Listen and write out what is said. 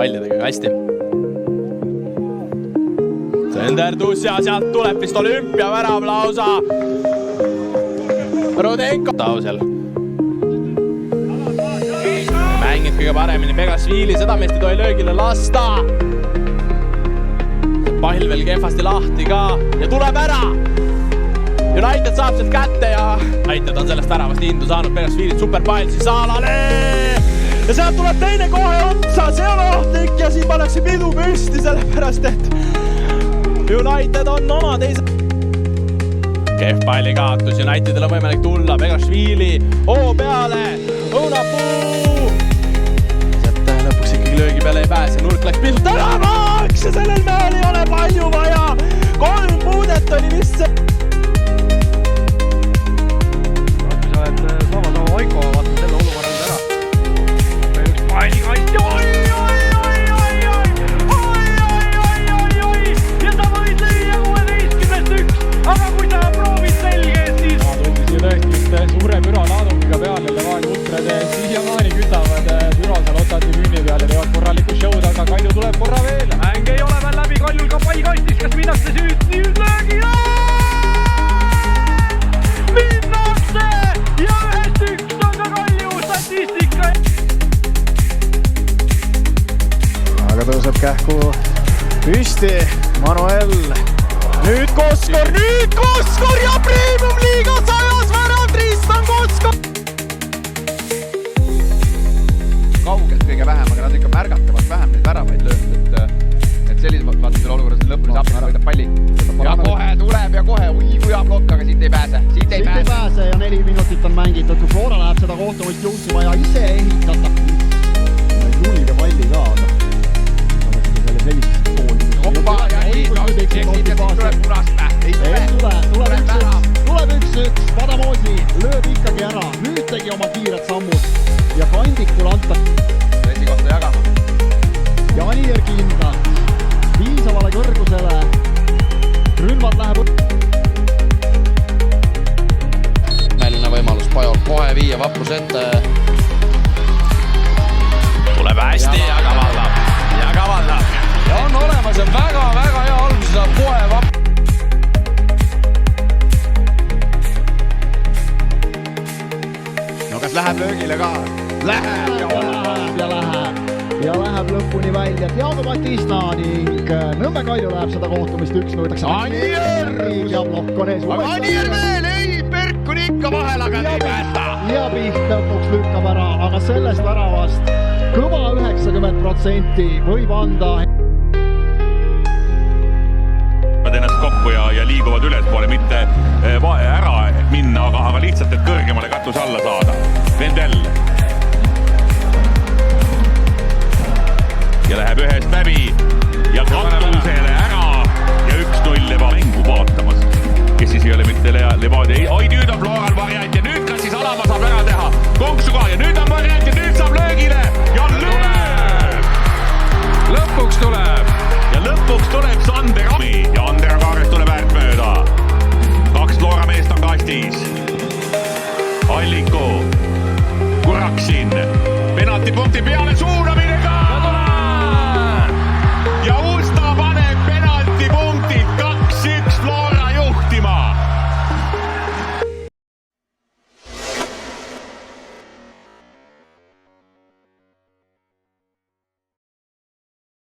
pallidega hästi. Senderdus ja sealt tuleb vist olümpiavärav lausa. Rudenko tausel. Mängib kõige paremini Begasvili, seda meest ei tohi löögile lasta. Pall veel kehvasti lahti ka ja tuleb ära. United saab sealt kätte ja United on sellest väravast indu saanud. Begasvilit superpall siis Salale. Ja sealt tuleb teine kohe otsa, see on ohtlik ja siin pannakse pidu püsti sellepärast, et United on oma teise. Kehv palli kaotus, Unitedil on võimalik tulla, Begasvili peale, Õunapuu. Sealt lõpuks ikkagi löögi peale ei pääse, nurk läks pisut tänavaks ja sellel mehel ei ole palju vaja. 3 puudet oli vist see. Aiko vaatan selle olukorrand ära. Meil üks palli kasti. Oi. Ja ta võid lüüa 16-1. Aga kui sa proovid selge, siis... Tundis ju tõesti suure müra laadungiga peale. Levadia ultrad siiamaani kütavad müra seal Otati müüni peal ja teevad korraliku show'd, aga Kalju tuleb korra veel. Mäng ei ole veel läbi, Kaljul ka pall kastis. Kas minnakse nüüd löögi? Minnakse! Ja 1-1 on ka Kalju statistika. Aga tõuseb kähku püsti Manuel. Nüüd Koskor ja Premium-liiga 100 värav Tristan Koskor. Kaugelt kõige vähem, aga nad ikka märgatavalt vähem neid väravaid löönud, et sellisel vaatamisel olukorras lõpuni saab võidab palli. Ja kohe tuleb ja kohe hea blokk, aga siit ei pääse. Siit ei pääse ja 4 minutit on mängitud, kui Flora läheb seda kohtumist juhtima ja ise ehitada. Julge palli ka, aga selle sellist tooli. Hoppa ja ei, tuleb punast. Tuleb 1-1, Padamosi lööb ikkagi ära, nüüd tegi oma kiired sammud ja Kandikul antab esikohta jagama. Janier kindlalt, piisavale kõrgusele, rünnvad läheb. Mäline võimalus Pajol kohe viia Vaprus ette. Tuleb hästi ja kavaldab. Ja on olemas ja väga hea alguse saab kohe Vaprus. No kas läheb löögile ka? Läheb ja läheb lõpuni välja. Tiago Batista ning Nõmme Kalju läheb seda kohtumist 1-0. Ja blokk on ees. Aga Anier veel, ei, Perk on ikka vahel, aga ei päästa. Ja Piht lõpuks lükkab ära, aga sellest väravast kõva 90% võib anda. Nad ennast kokku ja liiguvad ülespoole, mitte ära minna, aga lihtsalt, et kõrgemale katus alla saada. Vendel. Ja läheb ühest läbi ja katusele ära ja 1-0 Leva mängu vaatamas, kes siis ei ole mitte Levadia. Oi, nüüd on Floral variant ja nüüd kas siis Alama saab ära teha konksu ka ja nüüd on variant ja nüüd saab löögile ja lööb! Lõpuks tuleb! Ja lõpuks tuleb Sander Ami ja Andera Kaarest tuleb äärt mööda. 2 Flora meest on kastis. Alliku, Kuraksin, penaltipunkti peale suunami!